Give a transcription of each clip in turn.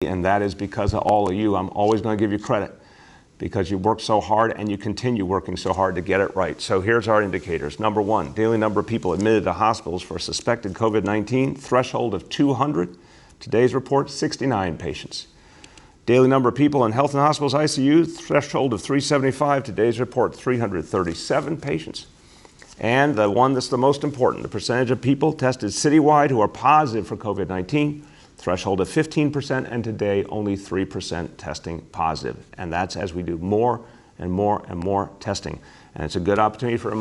and that is because of all of you. I'm always going to give you credit because you worked so hard and you continue working so hard to get it right. So here's our indicators. Number one, daily number of people admitted to hospitals for suspected COVID-19, threshold of 200. Today's report, 69 patients. Daily number of people in health and hospitals ICU, threshold of 375. Today's report, 337 patients. And the one that's the most important, the percentage of people tested citywide who are positive for COVID-19, threshold of 15%, and today only 3% testing positive. And that's as we do more and more and more testing. And it's a good opportunity for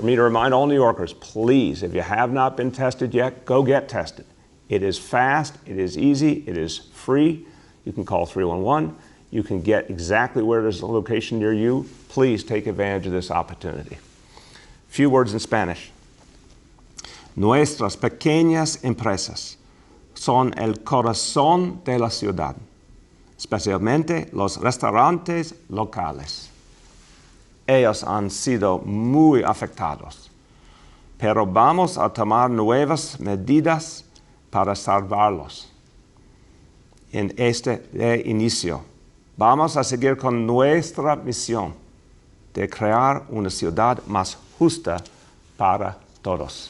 me to remind all New Yorkers, please, if you have not been tested yet, go get tested. It is fast, it is easy, it is free. You can call 311. You can get exactly where there's a location near you. Please take advantage of this opportunity. Few words in Spanish. Nuestras pequeñas empresas son el corazón de la ciudad, especialmente los restaurantes locales. Ellos han sido muy afectados, pero vamos a tomar nuevas medidas para salvarlos. En este inicio, vamos a seguir con nuestra misión de crear una ciudad más justa para todos.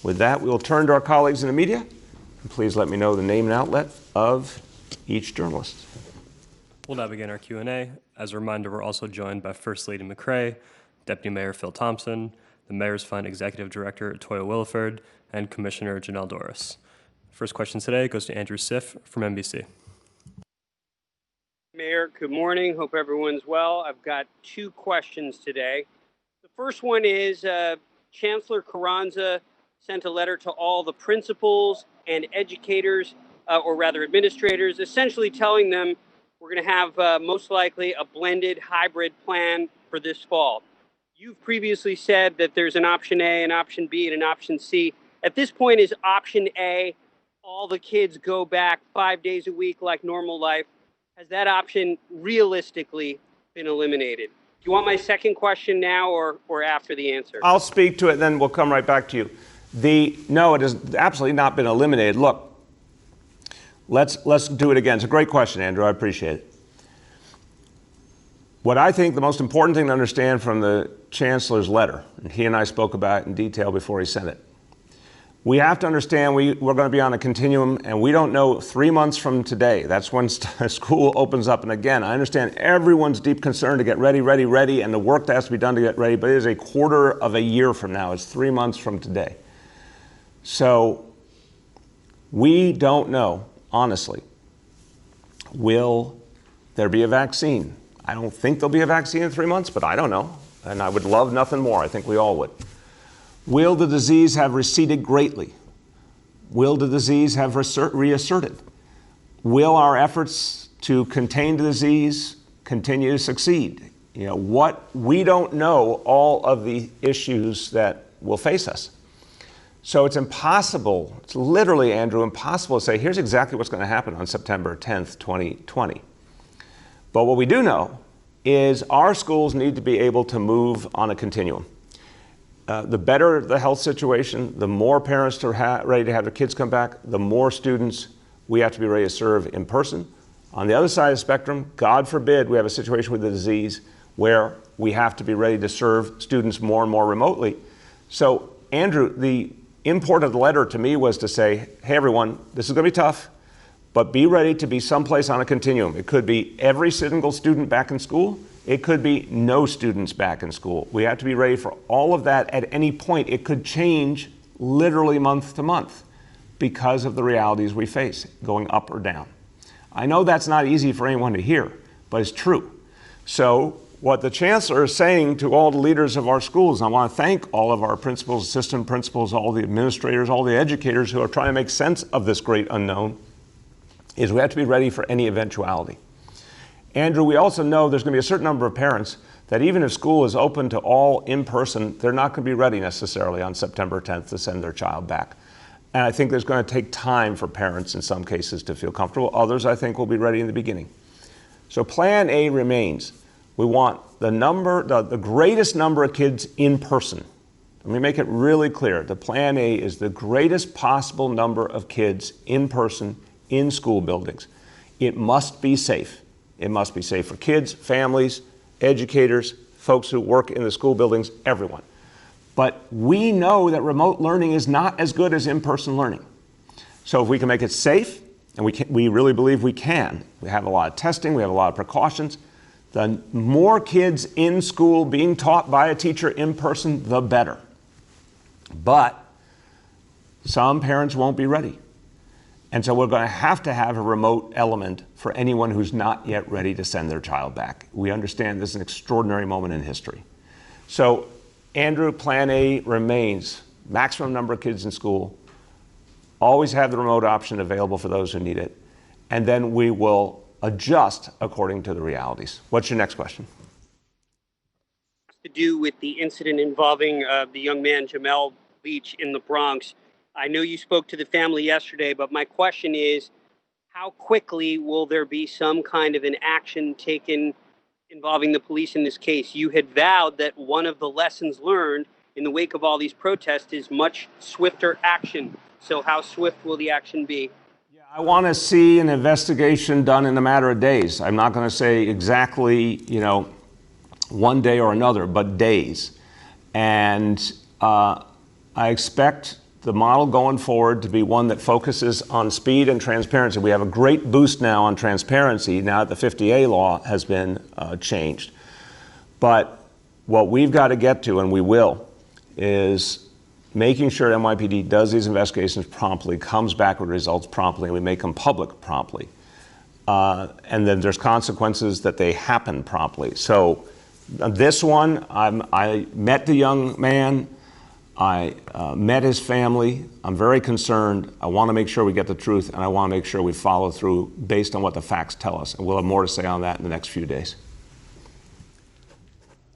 With that, we will turn to our colleagues in the media. And please let me know the name and outlet of each journalist. We'll now begin our Q&A. As a reminder, we're also joined by First Lady McRae, Deputy Mayor Phil Thompson, the Mayor's Fund Executive Director Toya Williford, and Commissioner Janelle Doris. First question today goes to Andrew Siff from NBC. Mayor, good morning. Hope everyone's well. I've got two questions today. The first one is Chancellor Carranza sent a letter to all the principals and educators, or rather administrators, essentially telling them we're going to have most likely a blended hybrid plan for this fall. You've previously said that there's an option A, an option B, and an option C. At this point, is option A, all the kids go back 5 days a week like normal life? Has that option realistically been eliminated? Do you want my second question now or after the answer? I'll speak to it, then we'll come right back to you. No, it has absolutely not been eliminated. Look, let's do it again. It's a great question, Andrew. I appreciate it. What I think the most important thing to understand from the Chancellor's letter, and he and I spoke about it in detail before he sent it, we have to understand we're going to be on a continuum, and we don't know 3 months from today. That's when school opens up. And again, I understand everyone's deep concern to get ready, and the work that has to be done to get ready, but it is a quarter of a year from now. It's 3 months from today. So we don't know, honestly, will there be a vaccine? I don't think there'll be a vaccine in 3 months, but I don't know. And I would love nothing more. I think we all would. Will the disease have receded greatly? Will the disease have reasserted? Will our efforts to contain the disease continue to succeed? We don't know all of the issues that will face us. So it's impossible, it's literally, Andrew, impossible to say, here's exactly what's going to happen on September 10th, 2020. But what we do know is our schools need to be able to move on a continuum. The better the health situation, the more parents are ready to have their kids come back, the more students we have to be ready to serve in person. On the other side of the spectrum, God forbid we have a situation with the disease where we have to be ready to serve students more and more remotely. So, Andrew, the import of the letter to me was to say, hey everyone, this is going to be tough, but be ready to be someplace on a continuum. It could be every single student back in school. It could be no students back in school. We have to be ready for all of that at any point. It could change literally month to month because of the realities we face, going up or down. I know that's not easy for anyone to hear, but it's true. So what the Chancellor is saying to all the leaders of our schools, and I want to thank all of our principals, assistant principals, all the administrators, all the educators who are trying to make sense of this great unknown, is we have to be ready for any eventuality. Andrew, we also know there's going to be a certain number of parents that even if school is open to all in person, they're not going to be ready necessarily on September 10th to send their child back. And I think there's going to take time for parents in some cases to feel comfortable. Others, I think, will be ready in the beginning. So plan A remains. We want the greatest number of kids in person. Let me make it really clear. The plan A is the greatest possible number of kids in person in school buildings. It must be safe. It must be safe for kids, families, educators, folks who work in the school buildings, everyone. But we know that remote learning is not as good as in-person learning. So if we can make it safe, and we really believe we can, we have a lot of testing, we have a lot of precautions, the more kids in school being taught by a teacher in person, the better. But some parents won't be ready. And so we're going to have a remote element for anyone who's not yet ready to send their child back. We understand this is an extraordinary moment in history. So, Andrew, Plan A remains maximum number of kids in school, always have the remote option available for those who need it, and then we will adjust according to the realities. What's your next question? To do with the incident involving the young man, Jamel Leach, in the Bronx. I know you spoke to the family yesterday, but my question is, how quickly will there be some kind of an action taken involving the police in this case? You had vowed that one of the lessons learned in the wake of all these protests is much swifter action. So how swift will the action be? Yeah, I want to see an investigation done in a matter of days. I'm not going to say exactly, one day or another, but days. And I expect the model going forward to be one that focuses on speed and transparency. We have a great boost now on transparency now that the 50A law has been changed. But what we've got to get to, and we will, is making sure NYPD does these investigations promptly, comes back with results promptly, and we make them public promptly. And then there's consequences that they happen promptly. So this one, I met the young man. I met his family. I'm very concerned. I want to make sure we get the truth, and I want to make sure we follow through based on what the facts tell us. And we'll have more to say on that in the next few days.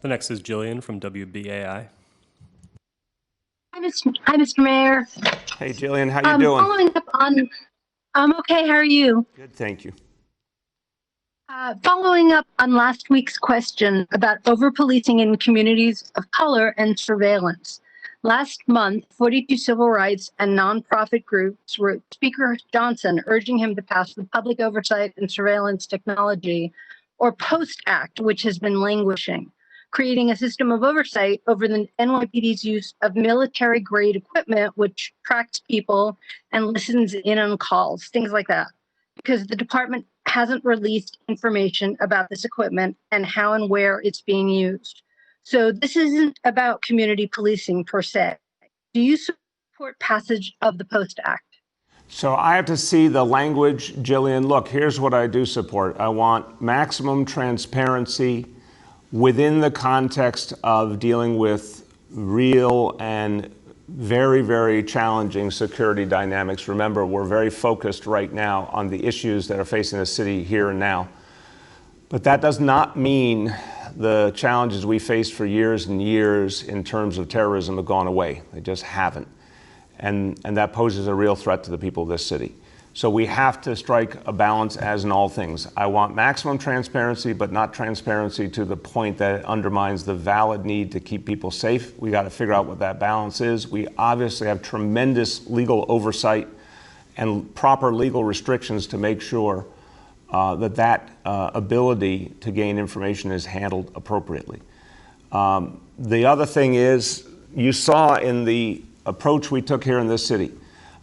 The next is Jillian from WBAI. Hi, Mr. Mayor. Hey, Jillian, how you doing? Following up on, I'm okay. How are you? Good, thank you. Following up on last week's question about over-policing in communities of color and surveillance. Last month, 42 civil rights and nonprofit groups wrote Speaker Johnson urging him to pass the Public Oversight and Surveillance Technology, or POST Act, which has been languishing, creating a system of oversight over the NYPD's use of military-grade equipment, which tracks people and listens in on calls, things like that, because the department hasn't released information about this equipment and how and where it's being used. So this isn't about community policing per se. Do you support passage of the POST Act? So I have to see the language, Jillian. Look, here's what I do support. I want maximum transparency within the context of dealing with real and very, very challenging security dynamics. Remember, we're very focused right now on the issues that are facing the city here and now. But that does not mean the challenges we faced for years and years in terms of terrorism have gone away. They just haven't. And that poses a real threat to the people of this city. So we have to strike a balance as in all things. I want maximum transparency, but not transparency to the point that it undermines the valid need to keep people safe. We got to figure out what that balance is. We obviously have tremendous legal oversight and proper legal restrictions to make sure that ability to gain information is handled appropriately. The other thing is, you saw in the approach we took here in this city,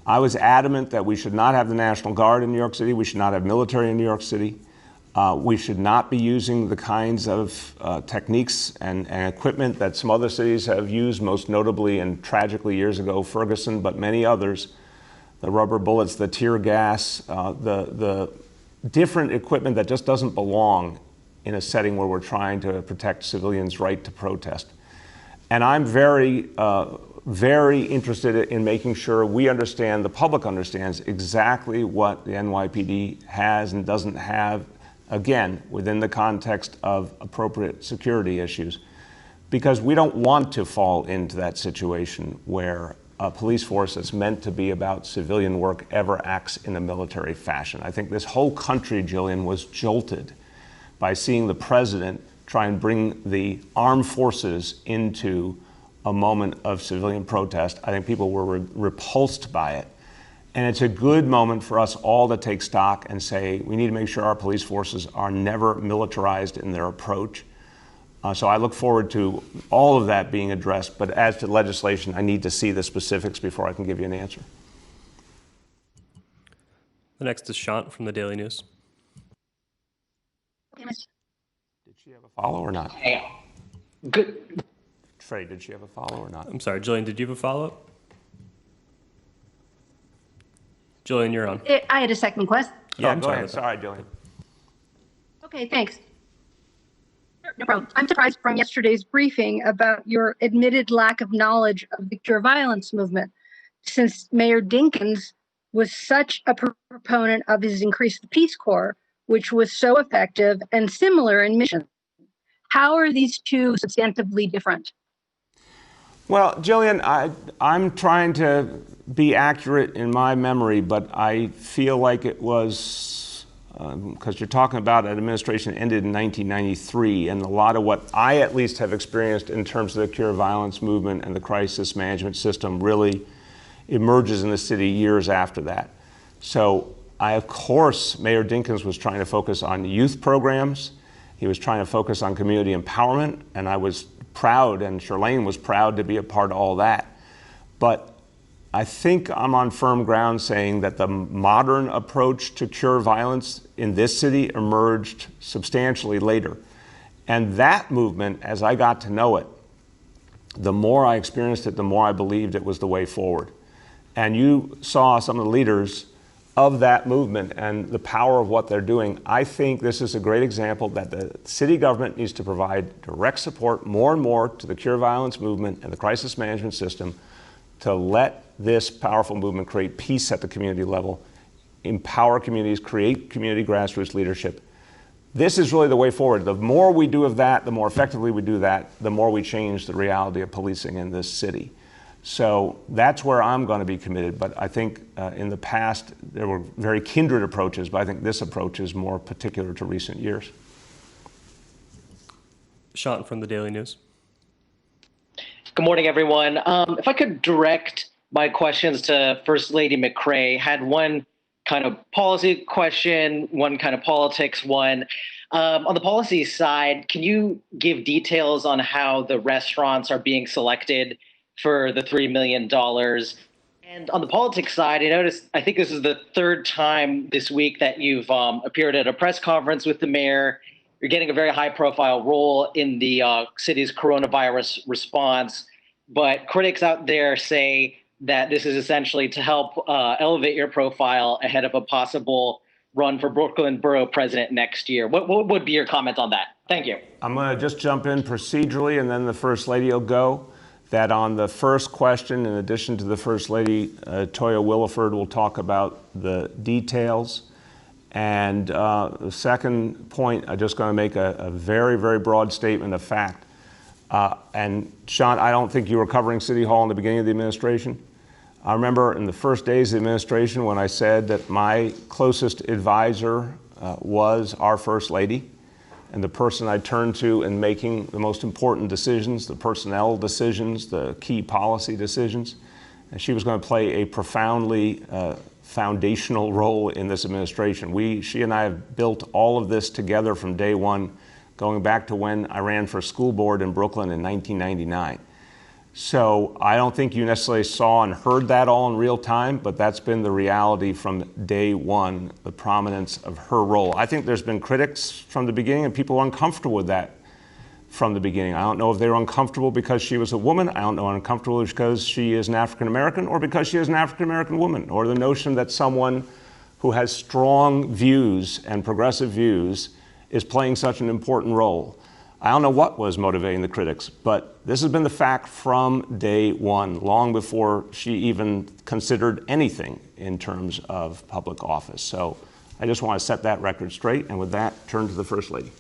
I was adamant that we should not have the National Guard in New York City. We should not have military in New York City. We should not be using the kinds of techniques and equipment that some other cities have used, most notably and tragically years ago, Ferguson, but many others. The rubber bullets, the tear gas, the different equipment that just doesn't belong in a setting where we're trying to protect civilians' right to protest. And I'm very interested in making sure we understand, the public understands exactly what the NYPD has and doesn't have, again, within the context of appropriate security issues, because we don't want to fall into that situation where a police force that's meant to be about civilian work ever acts in a military fashion. I think this whole country, Jillian, was jolted by seeing the president try and bring the armed forces into a moment of civilian protest. I think people were repulsed by it. And it's a good moment for us all to take stock and say, we need to make sure our police forces are never militarized in their approach. So I look forward to all of that being addressed. But as to legislation, I need to see the specifics before I can give you an answer. The next is Shant from the Daily News. Did she have a follow or not? Good. Trey, did she have a follow or not? I'm sorry, Jillian, did you have a follow-up? Jillian, you're on. I had a second question. Yeah, I'm go sorry ahead. about that. Sorry, Jillian. Okay, thanks. No problem. I'm surprised from yesterday's briefing about your admitted lack of knowledge of the Cure Violence movement, since Mayor Dinkins was such a proponent of his Increase the Peace Corps, which was so effective and similar in mission. How are these two substantively different? Well, Jillian, I'm trying to be accurate in my memory, but I feel like it was, because you're talking about an administration that ended in 1993, and a lot of what I at least have experienced in terms of the Cure Violence movement and the crisis management system really emerges in the city years after that. So of course, Mayor Dinkins was trying to focus on youth programs. He was trying to focus on community empowerment, and I was proud, and Charlene was proud to be a part of all that. But I think I'm on firm ground saying that the modern approach to cure violence in this city emerged substantially later. And that movement, as I got to know it, the more I experienced it, the more I believed it was the way forward. And you saw some of the leaders of that movement and the power of what they're doing. I think this is a great example that the city government needs to provide direct support more and more to the Cure Violence movement and the crisis management system to let this powerful movement create peace at the community level, empower communities, create community grassroots leadership. This is really the way forward. The more we do of that, the more effectively we do that, the more we change the reality of policing in this city. So that's where I'm going to be committed. But I think in the past, there were very kindred approaches, but I think this approach is more particular to recent years. Shant from the Daily News. Good morning, everyone. If I could direct my questions to First Lady McCray, had one kind of policy question, one kind of politics one. On the policy side, can you give details on how the restaurants are being selected for the $3 million? And on the politics side, I noticed, I think this is the third time this week that you've appeared at a press conference with the mayor. You're getting a very high profile role in the city's coronavirus response. But critics out there say that this is essentially to help elevate your profile ahead of a possible run for Brooklyn Borough President next year. What would be your comment on that? Thank you. I'm going to just jump in procedurally, and then the First Lady will go. That on the first question, in addition to the First Lady, Toya Williford will talk about the details. And the second point, I'm just going to make a very, very broad statement of fact. And Sean, I don't think you were covering City Hall in the beginning of the administration. I remember in the first days of the administration when I said that my closest advisor was our First Lady, and the person I turned to in making the most important decisions, the personnel decisions, the key policy decisions. And she was going to play a profoundly foundational role in this administration. She and I have built all of this together from day one, going back to when I ran for school board in Brooklyn in 1999. So I don't think you necessarily saw and heard that all in real time, but that's been the reality from day one, the prominence of her role. I think there's been critics from the beginning, and people were uncomfortable with that from the beginning. I don't know if they were uncomfortable because she was a woman. I don't know uncomfortable because she is an African American, or because she is an African American woman, or the notion that someone who has strong views and progressive views is playing such an important role. I don't know what was motivating the critics, but this has been the fact from day one, long before she even considered anything in terms of public office. So I just want to set that record straight, and with that, turn to the First Lady.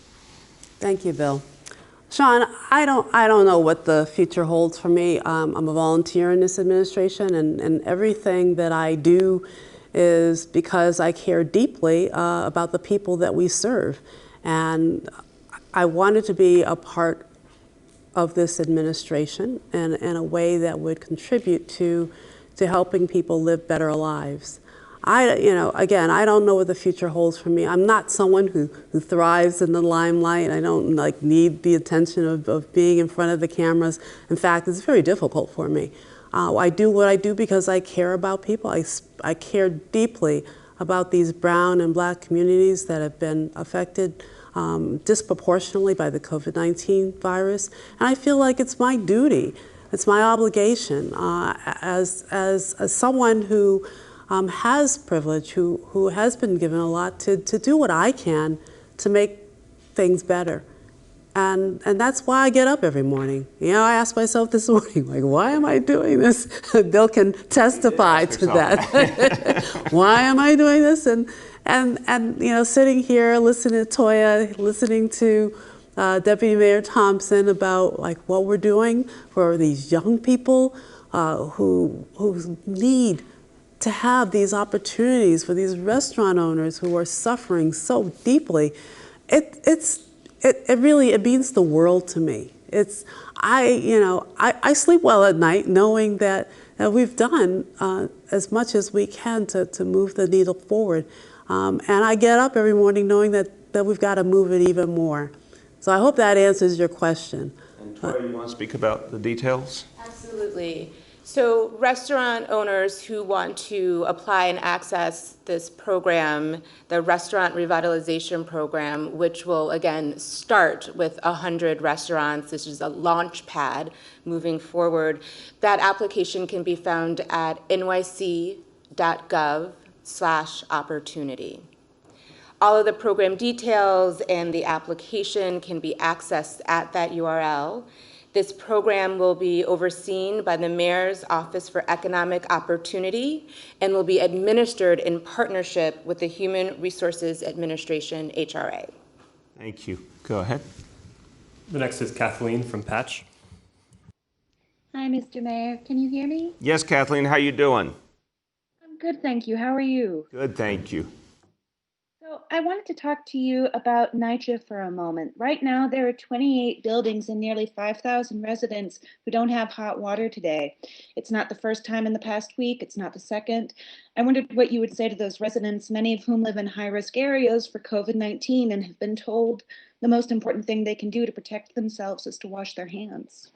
Thank you, Bill. Sean, I don't know what the future holds for me. I'm a volunteer in this administration, and everything that I do is because I care deeply about the people that we serve. And I wanted to be a part of this administration in a way that would contribute to to helping people live better lives. Again, I don't know what the future holds for me. I'm not someone who thrives in the limelight. I don't need the attention of being in front of the cameras. In fact, it's very difficult for me. I do what I do because I care about people. I care deeply about these brown and black communities that have been affected disproportionately by the COVID-19 virus. And I feel like it's my duty, it's my obligation as someone who has privilege, who has been given a lot, to do what I can to make things better. And that's why I get up every morning. I ask myself this morning, why am I doing this? Bill can testify to that. Why am I doing this? And sitting here listening to Toya, listening to Deputy Mayor Thompson about what we're doing for these young people who need to have these opportunities, for these restaurant owners who are suffering so deeply. It really means the world to me. I sleep well at night knowing that we've done as much as we can to move the needle forward. And I get up every morning knowing that we've got to move it even more. So I hope that answers your question. And Troy, you want to speak about the details? Absolutely. So restaurant owners who want to apply and access this program, the Restaurant Revitalization Program, which will again start with 100 restaurants, this is a launch pad moving forward, that application can be found at nyc.gov/opportunity. All of the program details and the application can be accessed at that URL. This program will be overseen by the Mayor's Office for Economic Opportunity and will be administered in partnership with the Human Resources Administration, HRA. Thank you. Go ahead. The next is Kathleen from Patch. Hi, Mr. Mayor. Can you hear me? Yes, Kathleen, how you doing? I'm good, thank you. How are you? Good, thank you. So I wanted to talk to you about NYCHA for a moment. Right now, there are 28 buildings and nearly 5,000 residents who don't have hot water today. It's not the first time in the past week. It's not the second. I wondered what you would say to those residents, many of whom live in high-risk areas for COVID-19 and have been told the most important thing they can do to protect themselves is to wash their hands.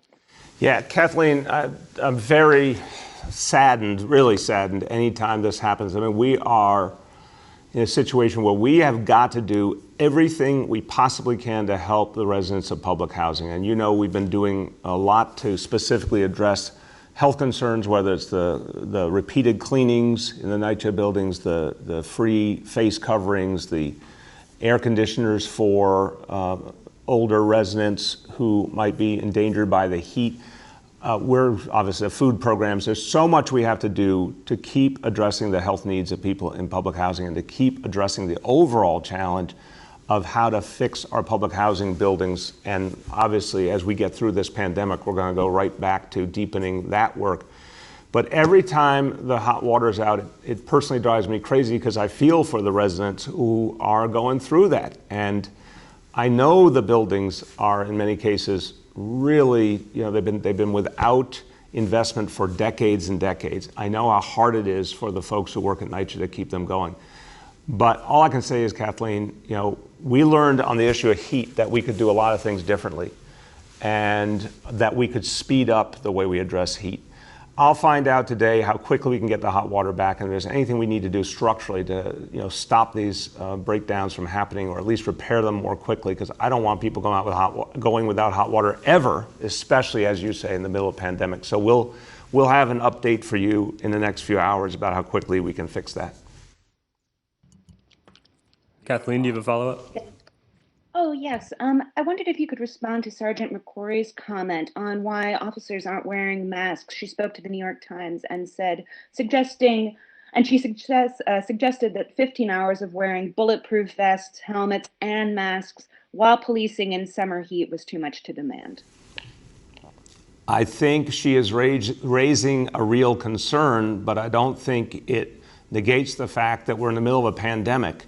Yeah, Kathleen, I'm very saddened, really saddened anytime this happens. I mean, we are in a situation where we have got to do everything we possibly can to help the residents of public housing. And we've been doing a lot to specifically address health concerns, whether it's the repeated cleanings in the NYCHA buildings, the free face coverings, the air conditioners for older residents who might be endangered by the heat. We're obviously food programs. There's so much we have to do to keep addressing the health needs of people in public housing and to keep addressing the overall challenge of how to fix our public housing buildings. And obviously, as we get through this pandemic, we're going to go right back to deepening that work. But every time the hot water is out, it personally drives me crazy because I feel for the residents who are going through that. And I know the buildings are, in many cases, really, they've been without investment for decades and decades. I know how hard it is for the folks who work at NYCHA to keep them going. But all I can say is, Kathleen, we learned on the issue of heat that we could do a lot of things differently and that we could speed up the way we address heat. I'll find out today how quickly we can get the hot water back, and if there's anything we need to do structurally to stop these breakdowns from happening, or at least repair them more quickly, because I don't want people going without hot water ever, especially, as you say, in the middle of a pandemic. So we'll have an update for you in the next few hours about how quickly we can fix that. Kathleen, do you have a follow-up? Oh, yes. I wondered if you could respond to Sergeant McCrory's comment on why officers aren't wearing masks. She spoke to the New York Times and suggested that 15 hours of wearing bulletproof vests, helmets, and masks while policing in summer heat was too much to demand. I think she is raising a real concern, but I don't think it negates the fact that we're in the middle of a pandemic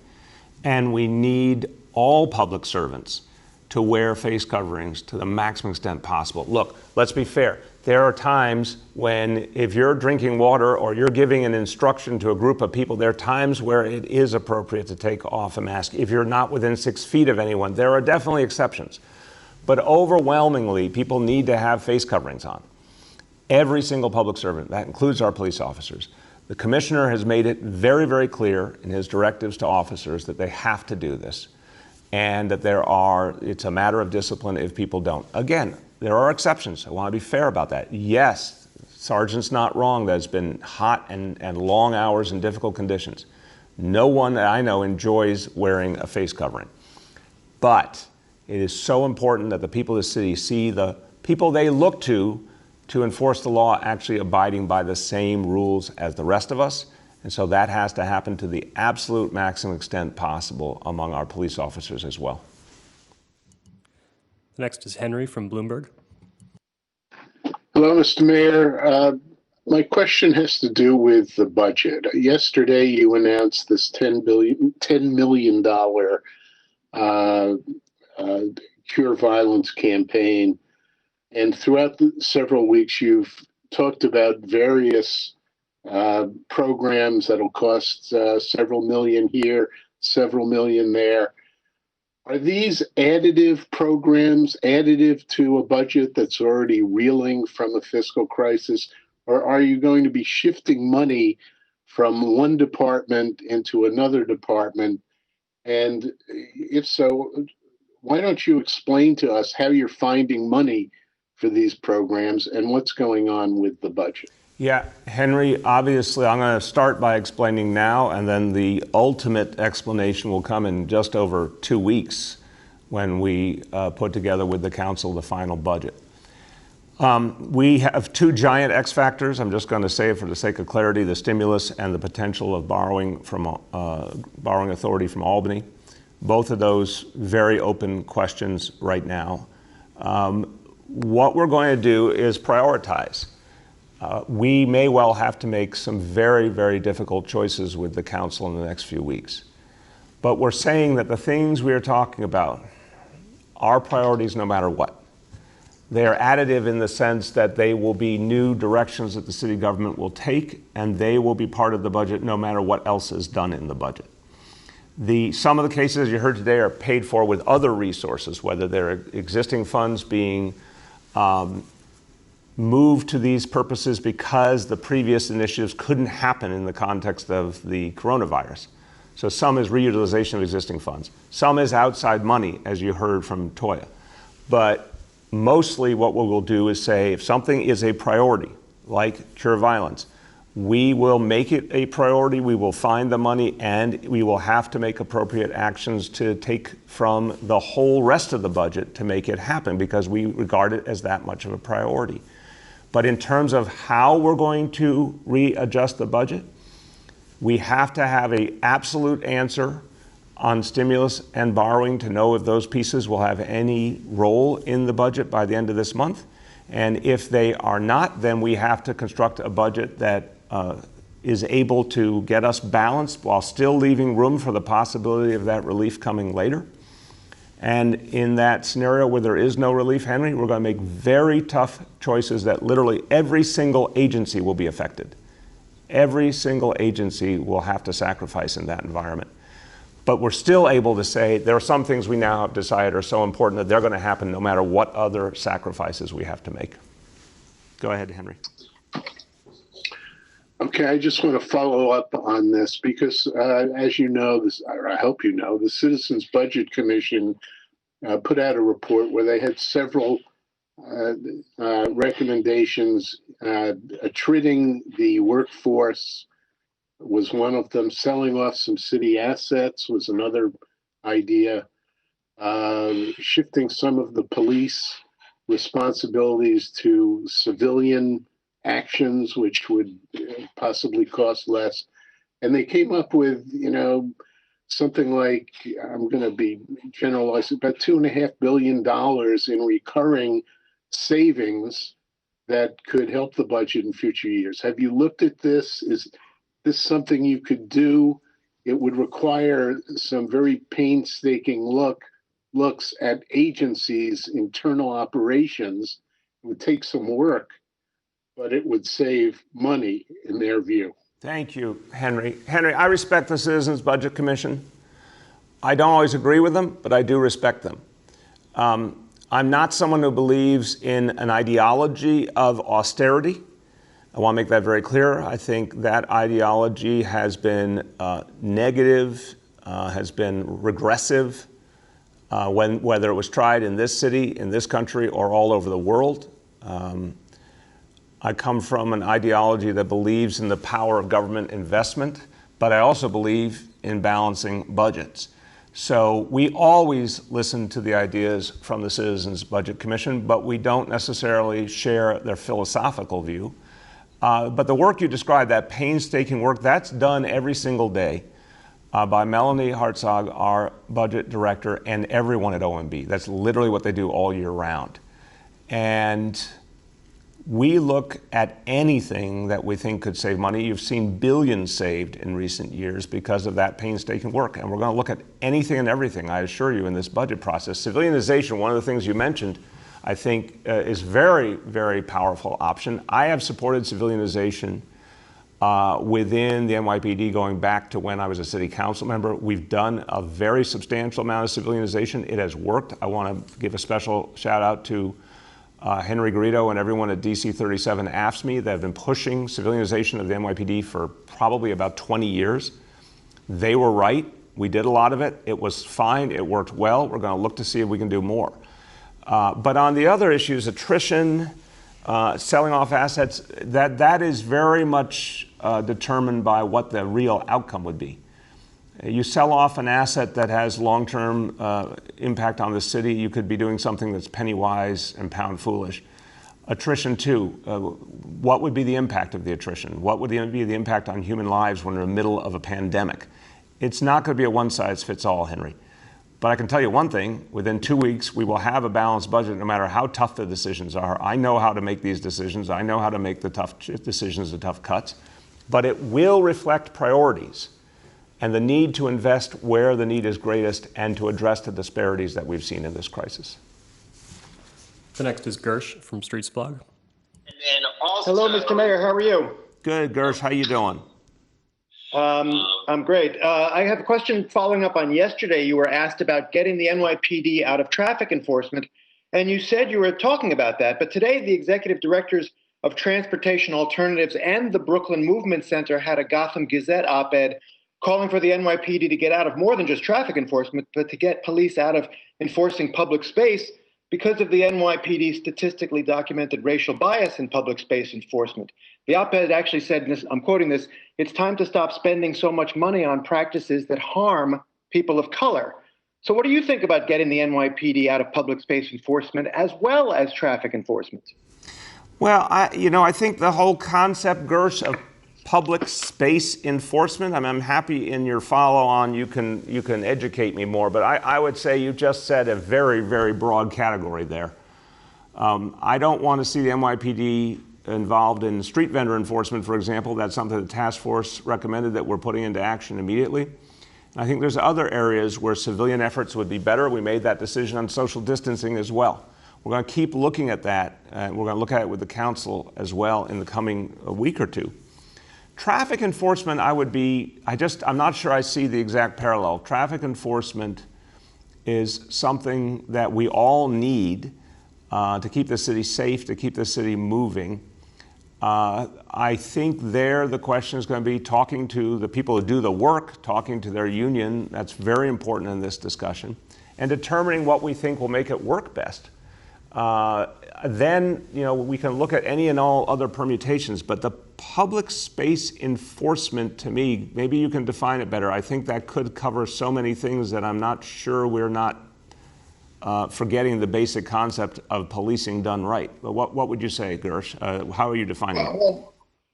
and we need all public servants to wear face coverings to the maximum extent possible. Look, let's be fair. There are times when if you're drinking water or you're giving an instruction to a group of people, there are times where it is appropriate to take off a mask. If you're not within 6 feet of anyone, there are definitely exceptions. But overwhelmingly, people need to have face coverings on. Every single public servant, that includes our police officers. The commissioner has made it very, very clear in his directives to officers that they have to do this, and that it's a matter of discipline if people don't. Again, there are exceptions. I want to be fair about that. Yes, Sergeant's not wrong that it's been hot and long hours and difficult conditions. No one that I know enjoys wearing a face covering. But it is so important that the people of the city see the people they look to enforce the law actually abiding by the same rules as the rest of us. And so that has to happen to the absolute maximum extent possible among our police officers as well. Next is Henry from Bloomberg. Hello, Mr. Mayor. My question has to do with the budget. Yesterday, you announced this $10 million Cure Violence campaign. And throughout the several weeks, you've talked about various programs that'll cost several million here, several million there. Are these additive programs, additive to a budget that's already reeling from a fiscal crisis? Or are you going to be shifting money from one department into another department? And if so, why don't you explain to us how you're finding money for these programs and what's going on with the budget? Yeah, Henry, obviously I'm going to start by explaining now, and then the ultimate explanation will come in just over 2 weeks when we put together with the council the final budget. We have two giant X factors. I'm just going to say it for the sake of clarity: the stimulus and the potential of borrowing authority from Albany. Both of those very open questions right now. What we're going to do is prioritize. We may well have to make some very, very difficult choices with the council in the next few weeks. But we're saying that the things we are talking about are priorities no matter what. They are additive in the sense that they will be new directions that the city government will take, and they will be part of the budget no matter what else is done in the budget. Some of the cases you heard today are paid for with other resources, whether they're existing funds being moved to these purposes because the previous initiatives couldn't happen in the context of the coronavirus. So some is reutilization of existing funds. Some is outside money, as you heard from Toya. But mostly what we will do is say if something is a priority, like Cure Violence, we will make it a priority, we will find the money, and we will have to make appropriate actions to take from the whole rest of the budget to make it happen, because we regard it as that much of a priority. But in terms of how we're going to readjust the budget, we have to have an absolute answer on stimulus and borrowing to know if those pieces will have any role in the budget by the end of this month. And if they are not, then we have to construct a budget that is able to get us balanced while still leaving room for the possibility of that relief coming later. And in that scenario where there is no relief, Henry, we're going to make very tough choices that literally every single agency will be affected. Every single agency will have to sacrifice in that environment. But we're still able to say there are some things we now have decided are so important that they're going to happen no matter what other sacrifices we have to make. Go ahead, Henry. Okay, I just want to follow up on this because, as you know, or I hope you know, the Citizens Budget Commission put out a report where they had several recommendations. Attriting the workforce was one of them. Selling off some city assets was another idea. Shifting some of the police responsibilities to civilian actions, which would possibly cost less. And they came up with, something like, I'm going to be generalizing, about $2.5 billion in recurring savings that could help the budget in future years. Have you looked at this? Is this something you could do? It would require some very painstaking look looks at agencies' internal operations. It would take some work, but it would save money in their view. Thank you, Henry. Henry, I respect the Citizens Budget Commission. I don't always agree with them, but I do respect them. I'm not someone who believes in an ideology of austerity. I want to make that very clear. I think that ideology has been negative, has been regressive, whether it was tried in this city, in this country, or all over the world. I come from an ideology that believes in the power of government investment, but I also believe in balancing budgets. So we always listen to the ideas from the Citizens Budget Commission, but we don't necessarily share their philosophical view. But the work you described, that painstaking work, that's done every single day by Melanie Hartzog, our budget director, and everyone at OMB. That's literally what they do all year round. And we look at anything that we think could save money. You've seen billions saved in recent years because of that painstaking work. And we're going to look at anything and everything, I assure you, in this budget process. Civilianization, one of the things you mentioned, I think is very, very powerful option. I have supported civilianization within the NYPD going back to when I was a city council member. We've done a very substantial amount of civilianization. It has worked. I want to give a special shout out to Henry Garrido and everyone at DC 37 AFSCME that have been pushing civilianization of the NYPD for probably about 20 years. They were right. We did a lot of it. It was fine. It worked well. We're going to look to see if we can do more. But on the other issues, attrition, selling off assets, that is very much determined by what the real outcome would be. You sell off an asset that has long-term impact on the city, you could be doing something that's penny wise and pound foolish. Attrition too, what would be the impact of the attrition? What would be the impact on human lives when we're in the middle of a pandemic? It's not going to be a one-size-fits-all, Henry. But I can tell you one thing, within 2 weeks, we will have a balanced budget no matter how tough the decisions are. I know how to make these decisions. I know how to make the tough decisions, the tough cuts. But it will reflect priorities and the need to invest where the need is greatest and to address the disparities that we've seen in this crisis. The next is Gersh from Streets Blog. And then also, hello, Mr. Mayor. How are you? Good, Gersh. How you doing? I'm great. I have a question following up on yesterday. You were asked about getting the NYPD out of traffic enforcement, and you said you were talking about that. But today, the executive directors of Transportation Alternatives and the Brooklyn Movement Center had a Gotham Gazette op-ed calling for the NYPD to get out of more than just traffic enforcement, but to get police out of enforcing public space because of the NYPD's statistically documented racial bias in public space enforcement. The op-ed actually said, I'm quoting this, "It's time to stop spending so much money on practices that harm people of color." So what do you think about getting the NYPD out of public space enforcement as well as traffic enforcement? Well, I think the whole concept, Gersh, of public space enforcement, I'm happy in your follow-on you can educate me more, but I would say you just said a very, very broad category there. I don't want to see the NYPD involved in street vendor enforcement, for example. That's something the task force recommended that we're putting into action immediately. And I think there's other areas where civilian efforts would be better. We made that decision on social distancing as well. We're going to keep looking at that, and we're going to look at it with the council as well in the coming week or two. Traffic enforcement, I'm not sure I see the exact parallel. Traffic enforcement is something that we all need to keep the city safe, to keep the city moving. I think the question is going to be talking to the people who do the work, talking to their union. That's very important in this discussion, and determining what we think will make it work best. Then, we can look at any and all other permutations, but the public space enforcement, to me, maybe you can define it better. I think that could cover so many things that I'm not sure we're not forgetting the basic concept of policing done right. But what would you say, Gersh? How are you defining it?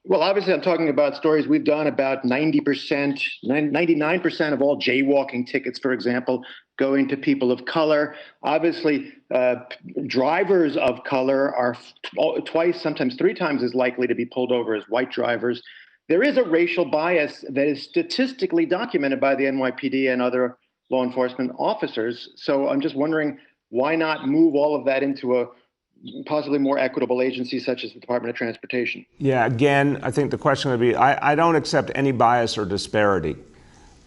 Well, obviously, I'm talking about stories we've done. About 90%, 99% of all jaywalking tickets, for example, going to people of color. Obviously, drivers of color are twice, sometimes 3 times as likely to be pulled over as white drivers. There is a racial bias that is statistically documented by the NYPD and other law enforcement officers. So I'm just wondering, why not move all of that into a possibly more equitable agency such as the Department of Transportation? Yeah, again, I think the question would be, I don't accept any bias or disparity.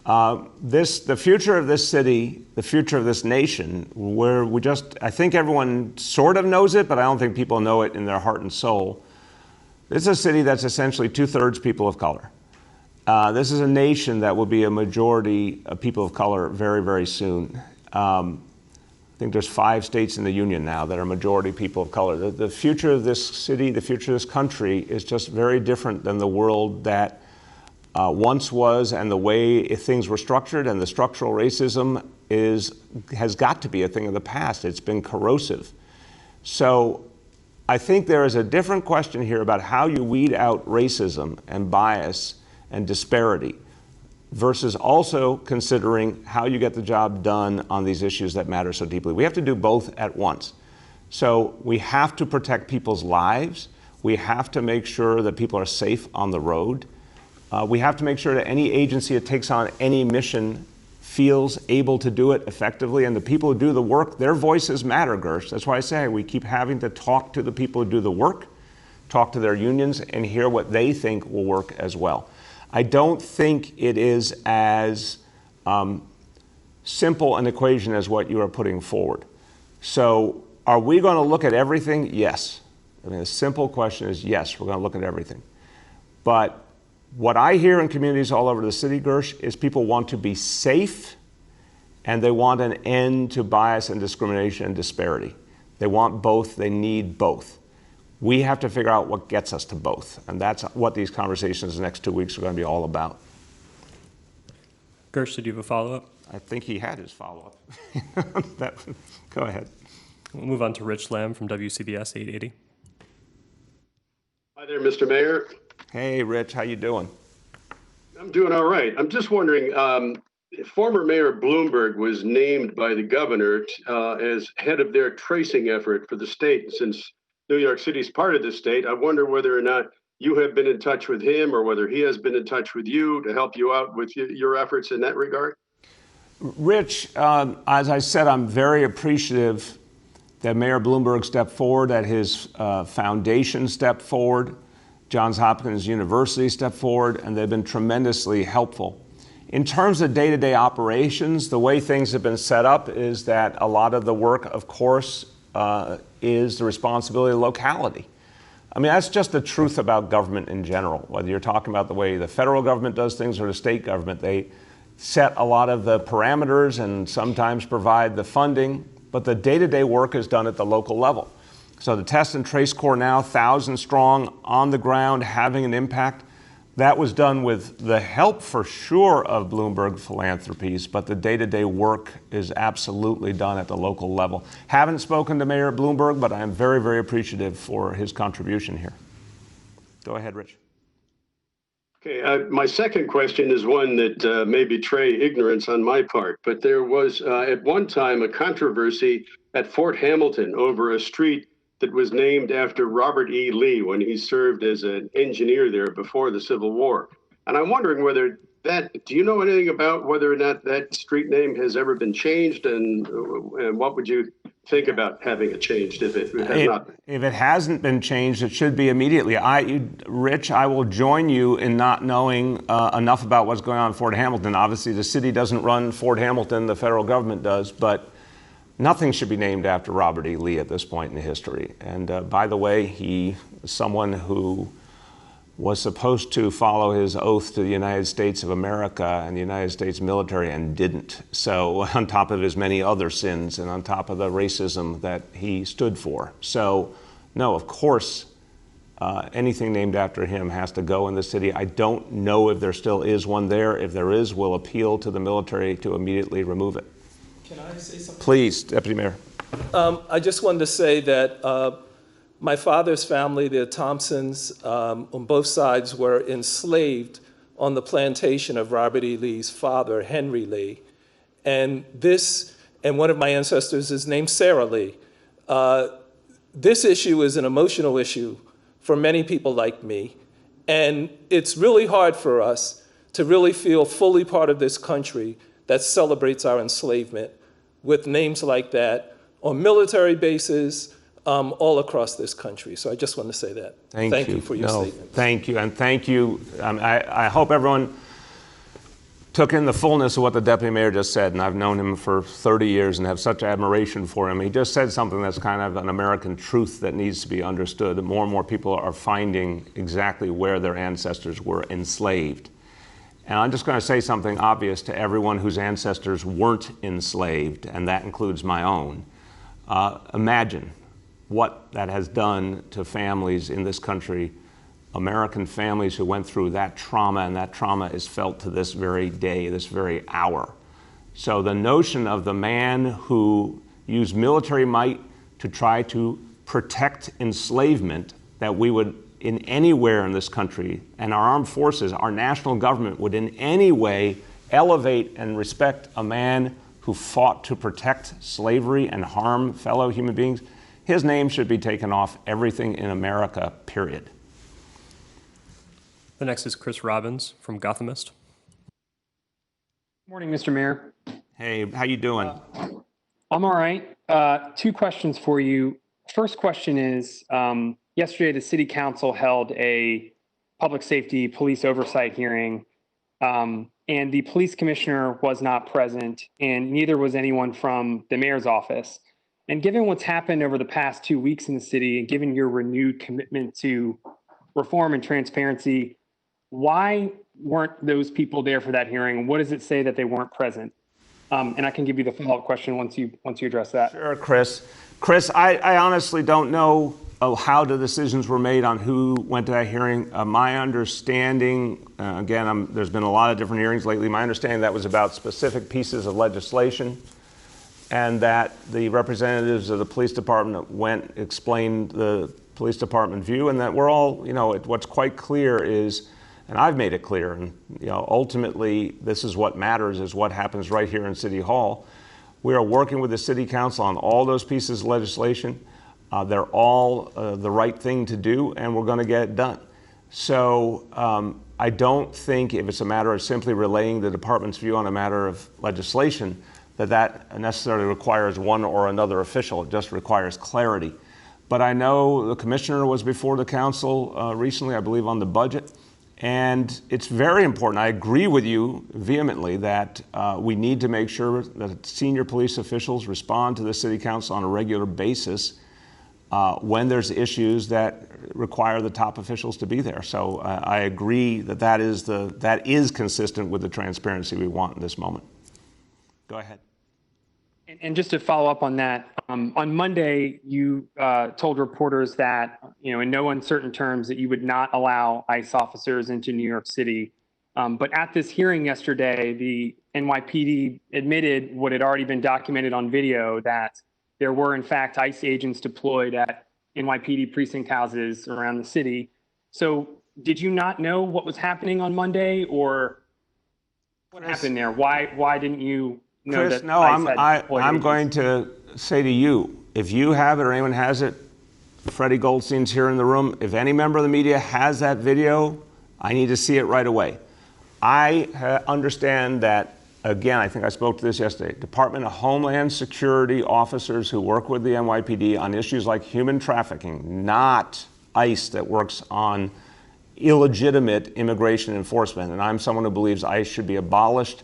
The future of this city, the future of this nation, where I think everyone sort of knows it, but I don't think people know it in their heart and soul. This is a city that's essentially 2/3 people of color. This is a nation that will be a majority of people of color very, very soon. I think there's 5 states in the union now that are majority people of color. The future of this city, the future of this country is just very different than the world that once was, and the way things were structured, and the structural racism has got to be a thing of the past. It's been corrosive. So I think there is a different question here about how you weed out racism and bias and disparity versus also considering how you get the job done on these issues that matter so deeply. We have to do both at once. So we have to protect people's lives. We have to make sure that people are safe on the road. We have to make sure that any agency that takes on any mission feels able to do it effectively, and the people who do the work, their voices matter, Gersh. That's why I say we keep having to talk to the people who do the work, talk to their unions, and hear what they think will work as well. I don't think it is as simple an equation as what you are putting forward. So are we going to look at everything? Yes. I mean, the simple question is yes, we're going to look at everything. But what I hear in communities all over the city, Gersh, is people want to be safe and they want an end to bias and discrimination and disparity. They want both, they need both. We have to figure out what gets us to both. And that's what these conversations the next 2 weeks are going to be all about. Gersh, did you have a follow-up? I think he had his follow-up. Go ahead. We'll move on to Rich Lamb from WCBS 880. Hi there, Mr. Mayor. Hey, Rich, how you doing? I'm doing all right. I'm just wondering, former Mayor Bloomberg was named by the governor as head of their tracing effort for the state. Since New York City is part of the state, I wonder whether or not you have been in touch with him or whether he has been in touch with you to help you out with your efforts in that regard. Rich, as I said, I'm very appreciative that Mayor Bloomberg stepped forward, that his foundation stepped forward, Johns Hopkins University stepped forward, and they've been tremendously helpful. In terms of day-to-day operations, the way things have been set up is that a lot of the work, of course, is the responsibility of locality. I mean, that's just the truth about government in general. Whether you're talking about the way the federal government does things or the state government, they set a lot of the parameters and sometimes provide the funding, but the day-to-day work is done at the local level. So the Test and Trace Corps now, 1,000 strong, on the ground, having an impact. That was done with the help, for sure, of Bloomberg Philanthropies, but the day-to-day work is absolutely done at the local level. Haven't spoken to Mayor Bloomberg, but I am very, very appreciative for his contribution here. Go ahead, Rich. Okay, my second question is one that may betray ignorance on my part, but there was at one time a controversy at Fort Hamilton over a street that was named after Robert E. Lee when he served as an engineer there before the Civil War. And I'm wondering whether do you know anything about whether or not that street name has ever been changed, and what would you think about having it changed if it has not been? If it hasn't been changed, it should be immediately. Rich, I will join you in not knowing enough about what's going on in Fort Hamilton. Obviously, the city doesn't run Fort Hamilton, the federal government does, but nothing should be named after Robert E. Lee at this point in history. And by the way, he is someone who was supposed to follow his oath to the United States of America and the United States military and didn't. So on top of his many other sins and on top of the racism that he stood for. So no, of course, anything named after him has to go in the city. I don't know if there still is one there. If there is, we'll appeal to the military to immediately remove it. Can I say something? Please, Deputy Mayor. I just wanted to say that my father's family, the Thompsons, on both sides were enslaved on the plantation of Robert E. Lee's father, Henry Lee. And one of my ancestors is named Sarah Lee. This issue is an emotional issue for many people like me. And it's really hard for us to really feel fully part of this country that celebrates our enslavement with names like that on military bases all across this country. So I just want to say that. Thank you for your statement. Thank you, and thank you. I hope everyone took in the fullness of what the deputy mayor just said, and I've known him for 30 years and have such admiration for him. He just said something that's kind of an American truth that needs to be understood. More and more people are finding exactly where their ancestors were enslaved. And I'm just going to say something obvious to everyone whose ancestors weren't enslaved, and that includes my own. Imagine what that has done to families in this country, American families who went through that trauma, and that trauma is felt to this very day, this very hour. So the notion of the man who used military might to try to protect enslavement, that we would in anywhere in this country, and our armed forces, our national government would in any way elevate and respect a man who fought to protect slavery and harm fellow human beings, his name should be taken off everything in America, period. The next is Chris Robbins from Gothamist. Morning, Mr. Mayor. Hey, how you doing? I'm all right. Two questions for you. First question is, yesterday the City Council held a public safety police oversight hearing, and the police commissioner was not present, and neither was anyone from the mayor's office. And given what's happened over the past 2 weeks in the city, and given your renewed commitment to reform and transparency, why weren't those people there for that hearing? What does it say that they weren't present? And I can give you the follow-up question once you address that. Sure, Chris. Chris, I honestly don't know how the decisions were made on who went to that hearing. My understanding, again, there's been a lot of different hearings lately. My understanding that was about specific pieces of legislation, and that the representatives of the police department went, explained the police department view, and that we're all, what's quite clear is, and I've made it clear, and ultimately this is what matters, is what happens right here in City Hall. We are working with the City Council on all those pieces of legislation. They're all the right thing to do, and we're going to get it done. So I don't think if it's a matter of simply relaying the department's view on a matter of legislation, that necessarily requires one or another official. It just requires clarity. But I know the commissioner was before the council recently, I believe, on the budget. And it's very important. I agree with you vehemently that we need to make sure that senior police officials respond to the City Council on a regular basis when there's issues that require the top officials to be there. So I agree that is consistent with the transparency we want in this moment. Go ahead. And just to follow up on that, on Monday, you told reporters that, in no uncertain terms, that you would not allow ICE officers into New York City. But at this hearing yesterday, the NYPD admitted what had already been documented on video, that there were, in fact, ICE agents deployed at NYPD precinct houses around the city. So did you not know what was happening on Monday, or what happened there? Why didn't you know? Chris, that no, I'm going to say to you, if you have it or anyone has it, Freddie Goldstein's here in the room. If any member of the media has that video, I need to see it right away. I understand that, again, I think I spoke to this yesterday, Department of Homeland Security officers who work with the NYPD on issues like human trafficking, not ICE that works on illegitimate immigration enforcement. And I'm someone who believes ICE should be abolished,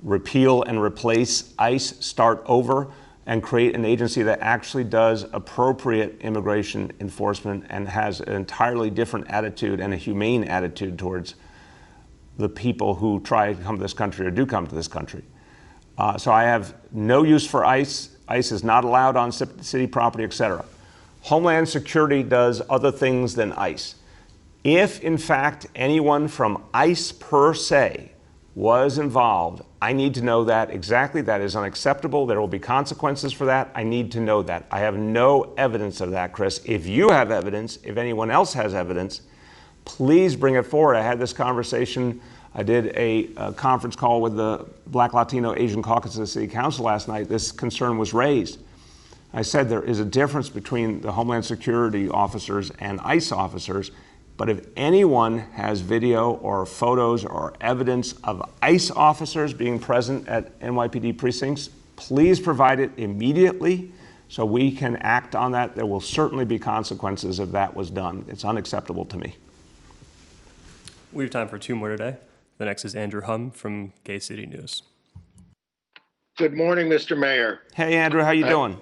repeal and replace ICE, start over, and create an agency that actually does appropriate immigration enforcement and has an entirely different attitude and a humane attitude towards the people who try to come to this country or do come to this country. So I have no use for ICE. ICE is not allowed on city property, etc. Homeland Security does other things than ICE. If, in fact, anyone from ICE per se was involved, I need to know that exactly. That is unacceptable. There will be consequences for that. I need to know that. I have no evidence of that, Chris. If you have evidence, if anyone else has evidence, please bring it forward. I had this conversation. I did a conference call with the Black, Latino, Asian Caucus of the City Council last night. This concern was raised. I said there is a difference between the Homeland Security officers and ICE officers. But if anyone has video or photos or evidence of ICE officers being present at NYPD precincts, please provide it immediately so we can act on that. There will certainly be consequences if that was done. It's unacceptable to me. We have time for two more today. The next is Andrew Hum from Gay City News. Good morning, Mr. Mayor. Hey, Andrew, how you doing?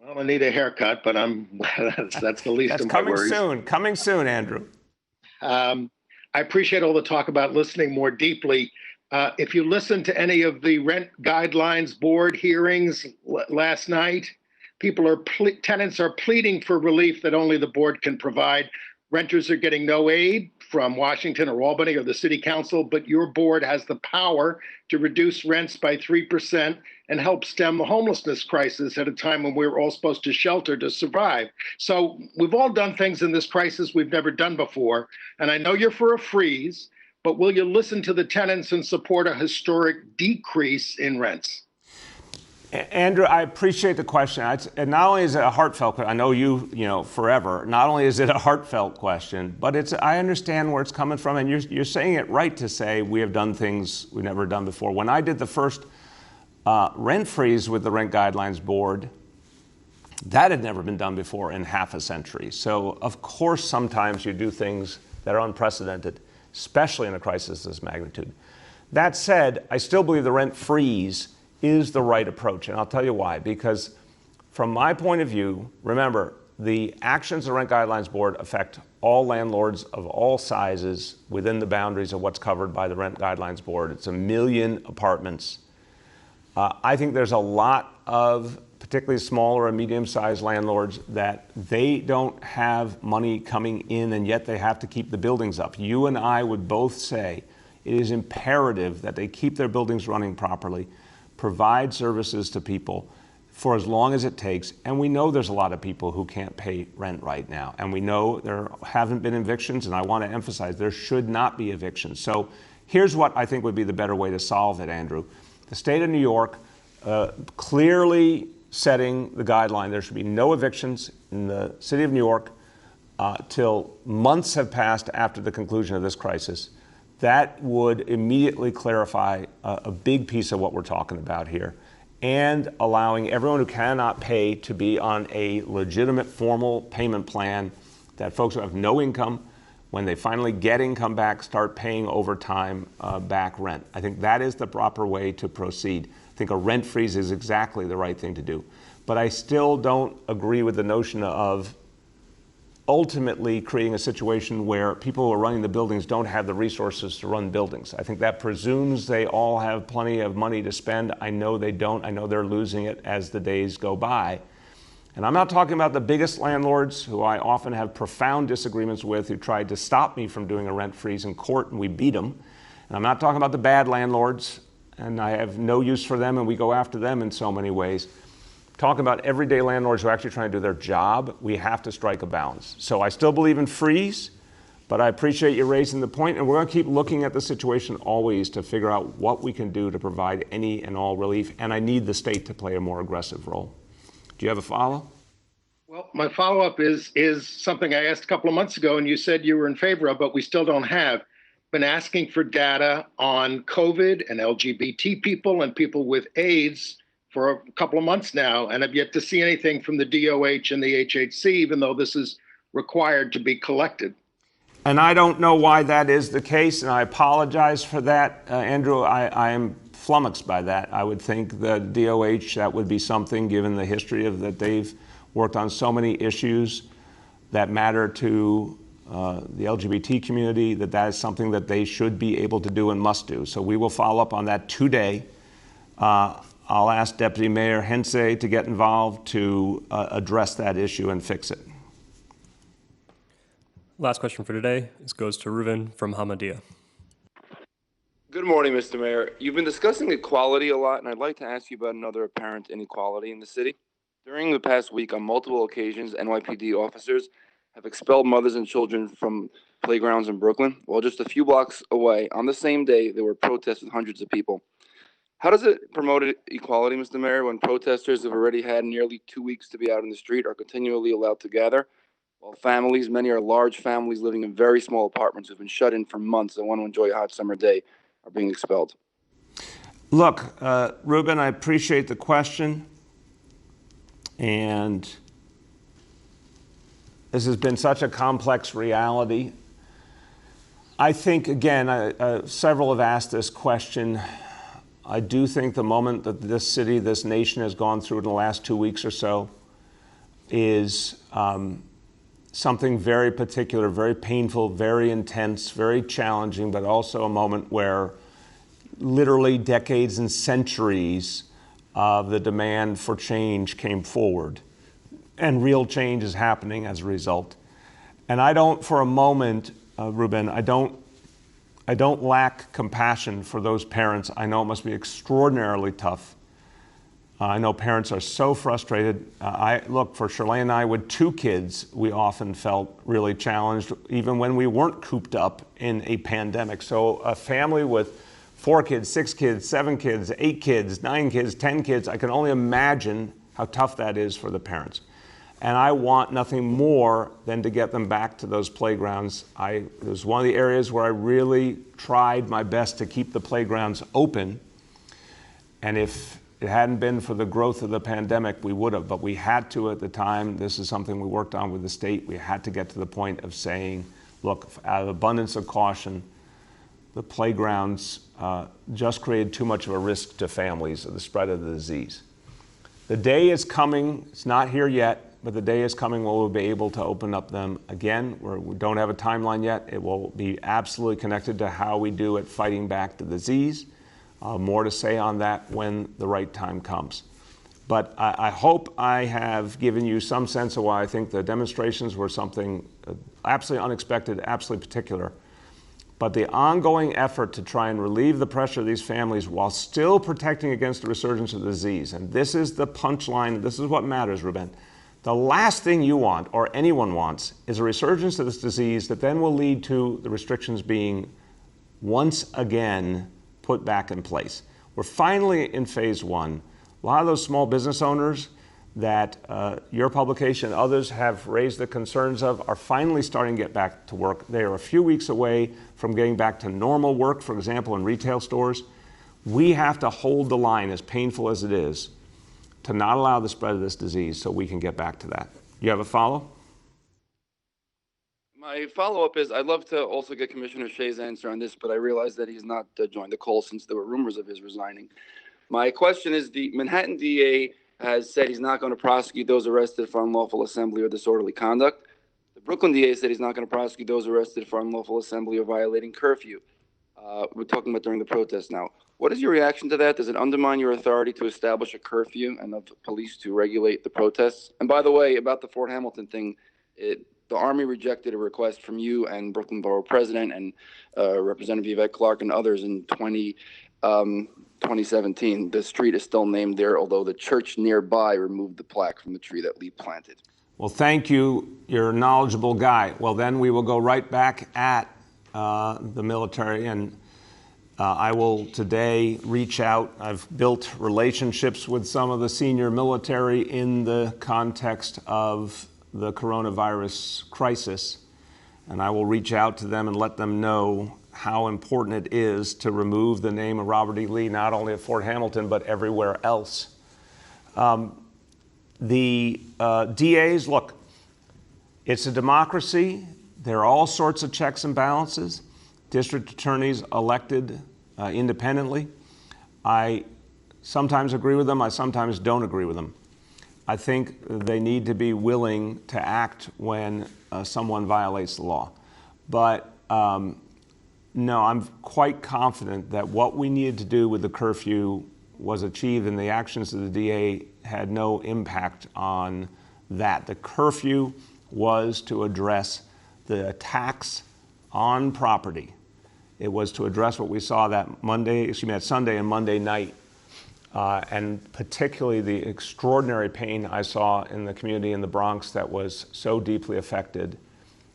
Well, I need a haircut, but that's the least That's of my coming worries. coming soon, Andrew. I appreciate all the talk about listening more deeply. If you listen to any of the rent guidelines board hearings last night, tenants are pleading for relief that only the board can provide. Renters are getting no aid from Washington or Albany or the city council, but your board has the power to reduce rents by 3% and help stem the homelessness crisis at a time when we're all supposed to shelter to survive. So we've all done things in this crisis we've never done before. And I know you're for a freeze, but will you listen to the tenants and support a historic decrease in rents? Andrew, I appreciate the question. And not only is it a heartfelt question, I know you forever, not only is it a heartfelt question, but I understand where it's coming from, and you're saying it right to say we have done things we've never done before. When I did the first rent freeze with the Rent Guidelines Board, that had never been done before in half a century. So, of course, sometimes you do things that are unprecedented, especially in a crisis of this magnitude. That said, I still believe the rent freeze is the right approach, and I'll tell you why. Because from my point of view, remember, the actions of the Rent Guidelines Board affect all landlords of all sizes within the boundaries of what's covered by the Rent Guidelines Board. It's 1 million apartments. I think there's a lot of particularly smaller and medium-sized landlords that they don't have money coming in, and yet they have to keep the buildings up. You and I would both say it is imperative that they keep their buildings running properly, provide services to people for as long as it takes. And we know there's a lot of people who can't pay rent right now. And we know there haven't been evictions, and I want to emphasize there should not be evictions. So here's what I think would be the better way to solve it, Andrew. The state of New York clearly setting the guideline. There should be no evictions in the city of New York till months have passed after the conclusion of this crisis. That would immediately clarify a big piece of what we're talking about here, and allowing everyone who cannot pay to be on a legitimate formal payment plan, that folks who have no income, when they finally get income back, start paying over time back rent. I think that is the proper way to proceed. I think a rent freeze is exactly the right thing to do. But I still don't agree with the notion of ultimately creating a situation where people who are running the buildings don't have the resources to run buildings. I think that presumes they all have plenty of money to spend. I know they don't. I know they're losing it as the days go by. And I'm not talking about the biggest landlords who I often have profound disagreements with, who tried to stop me from doing a rent freeze in court and we beat them. And I'm not talking about the bad landlords, and I have no use for them and we go after them in so many ways. Talking about everyday landlords who are actually trying to do their job, we have to strike a balance. So I still believe in freeze, but I appreciate you raising the point, and we're going to keep looking at the situation always to figure out what we can do to provide any and all relief, and I need the state to play a more aggressive role. Do you have a follow? Well, my follow-up is something I asked a couple of months ago, and you said you were in favor of, but we still don't have. Been asking for data on COVID and LGBT people and people with AIDS for a couple of months now, and I've yet to see anything from the DOH and the HHC, even though this is required to be collected. And I don't know why that is the case, and I apologize for that, Andrew. I am flummoxed by that. I would think the DOH, that would be something, given the history of that they've worked on so many issues that matter to the LGBT community, that is something that they should be able to do and must do. So we will follow up on that today. I'll ask Deputy Mayor Hensay to get involved to address that issue and fix it. Last question for today goes to Reuven from Hamadia. Good morning, Mr. Mayor. You've been discussing equality a lot, and I'd like to ask you about another apparent inequality in the city. During the past week, on multiple occasions, NYPD officers have expelled mothers and children from playgrounds in Brooklyn. Well, just a few blocks away, on the same day, there were protests with hundreds of people. How does it promote equality, Mr. Mayor, when protesters have already had nearly 2 weeks to be out in the street are continually allowed to gather? while families, many are large families living in very small apartments who've been shut in for months and want to enjoy a hot summer day, are being expelled? Look, Ruben, I appreciate the question. And this has been such a complex reality. I think, again, several have asked this question. I do think the moment that this city, this nation has gone through in the last 2 weeks or so is something very particular, very painful, very intense, very challenging, but also a moment where literally decades and centuries of the demand for change came forward. And real change is happening as a result. And I don't, for a moment, Ruben, I don't lack compassion for those parents. I know it must be extraordinarily tough. I know parents are so frustrated. Look, for Shirley and I, with 2 kids, we often felt really challenged, even when we weren't cooped up in a pandemic. So a family with 4 kids, 6 kids, 7 kids, 8 kids, 9 kids, 10 kids, I can only imagine how tough that is for the parents. And I want nothing more than to get them back to those playgrounds. It was one of the areas where I really tried my best to keep the playgrounds open. And if it hadn't been for the growth of the pandemic, we would have, but we had to at the time. This is something we worked on with the state. We had to get to the point of saying, look, out of abundance of caution, the playgrounds just created too much of a risk to families of the spread of the disease. The day is coming, it's not here yet, but the day is coming when we'll be able to open up them again. We don't have a timeline yet. It will be absolutely connected to how we do at fighting back the disease. More to say on that when the right time comes. But I hope I have given you some sense of why I think the demonstrations were something absolutely unexpected, absolutely particular. But the ongoing effort to try and relieve the pressure of these families while still protecting against the resurgence of the disease, and this is the punchline, this is what matters, Ruben. The last thing you want, or anyone wants, is a resurgence of this disease that then will lead to the restrictions being once again put back in place. We're finally in phase 1. A lot of those small business owners that your publication and others have raised the concerns of are finally starting to get back to work. They are a few weeks away from getting back to normal work, for example, in retail stores. We have to hold the line, as painful as it is, to not allow the spread of this disease so we can get back to that. You have a follow? My follow-up is, I'd love to also get Commissioner Shea's answer on this, but I realize that he's not joined the call since there were rumors of his resigning. My question is, the Manhattan DA has said he's not going to prosecute those arrested for unlawful assembly or disorderly conduct. The Brooklyn DA said he's not going to prosecute those arrested for unlawful assembly or violating curfew. We're talking about during the protest now. What is your reaction to that? Does it undermine your authority to establish a curfew and of police to regulate the protests? And by the way, about the Fort Hamilton thing, the Army rejected a request from you and Brooklyn Borough President and Representative Yvette Clarke and others in 2017. The street is still named there, although the church nearby removed the plaque from the tree that Lee planted. Well, thank you. You're a knowledgeable guy. Well, then we will go right back at the military, and I will today reach out. I've built relationships with some of the senior military in the context of the coronavirus crisis, and I will reach out to them and let them know how important it is to remove the name of Robert E. Lee, not only at Fort Hamilton, but everywhere else. The DAs, look, it's a democracy. There are all sorts of checks and balances. District attorneys elected independently. I sometimes agree with them. I sometimes don't agree with them. I think they need to be willing to act when someone violates the law. But no, I'm quite confident that what we needed to do with the curfew was achieved, and the actions of the DA had no impact on that. The curfew was to address the attacks on property. It was to address what we saw that Sunday and Monday night, and particularly the extraordinary pain I saw in the community in the Bronx that was so deeply affected.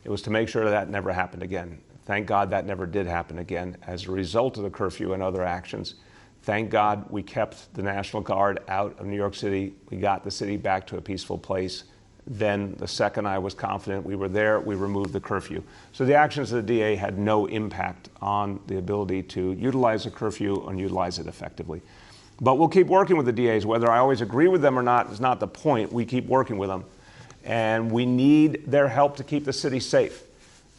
It was to make sure that never happened again. Thank God that never did happen again as a result of the curfew and other actions. Thank God we kept the National Guard out of New York City. We got the city back to a peaceful place. then the second I was confident we were there, we removed the curfew. So the actions of the DA had no impact on the ability to utilize a curfew and utilize it effectively. But we'll keep working with the DAs. Whether I always agree with them or not is not the point. We keep working with them. And we need their help to keep the city safe.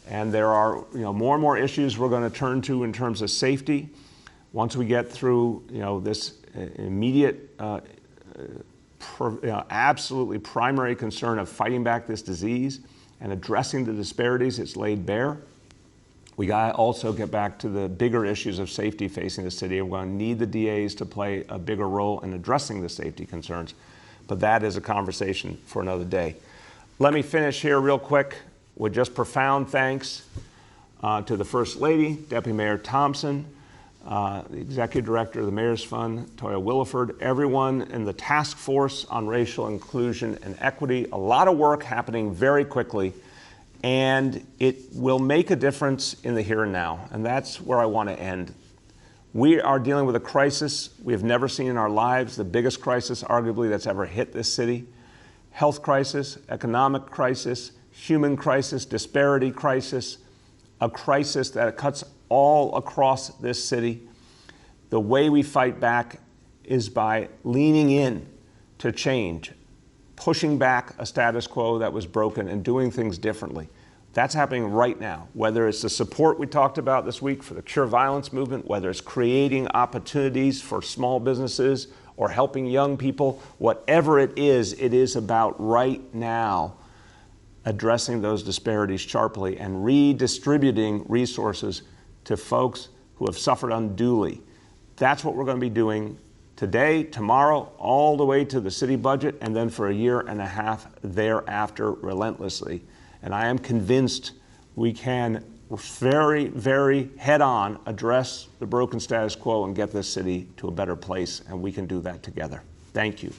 And there are more and more issues we're going to turn to in terms of safety. Once we get through this immediate absolutely primary concern of fighting back this disease and addressing the disparities it's laid bare, we got to also get back to the bigger issues of safety facing the city. We're going to need the DAs to play a bigger role in addressing the safety concerns, but that is a conversation for another day. Let me finish here real quick with just profound thanks to the First Lady, Deputy Mayor Thompson, the Executive Director of the Mayor's Fund, Toya Williford, everyone in the Task Force on Racial Inclusion and Equity. A lot of work happening very quickly, and it will make a difference in the here and now, and that's where I want to end. We are dealing with a crisis we have never seen in our lives, the biggest crisis arguably that's ever hit this city. Health crisis, economic crisis, human crisis, disparity crisis, a crisis that cuts all across this city. The way we fight back is by leaning in to change, pushing back a status quo that was broken and doing things differently. That's happening right now, whether it's the support we talked about this week for the Cure Violence movement, whether it's creating opportunities for small businesses or helping young people, whatever it is about right now addressing those disparities sharply and redistributing resources to folks who have suffered unduly. That's what we're going to be doing today, tomorrow, all the way to the city budget, and then for a year and a half thereafter relentlessly. And I am convinced we can very, very head-on address the broken status quo and get this city to a better place, and we can do that together. Thank you.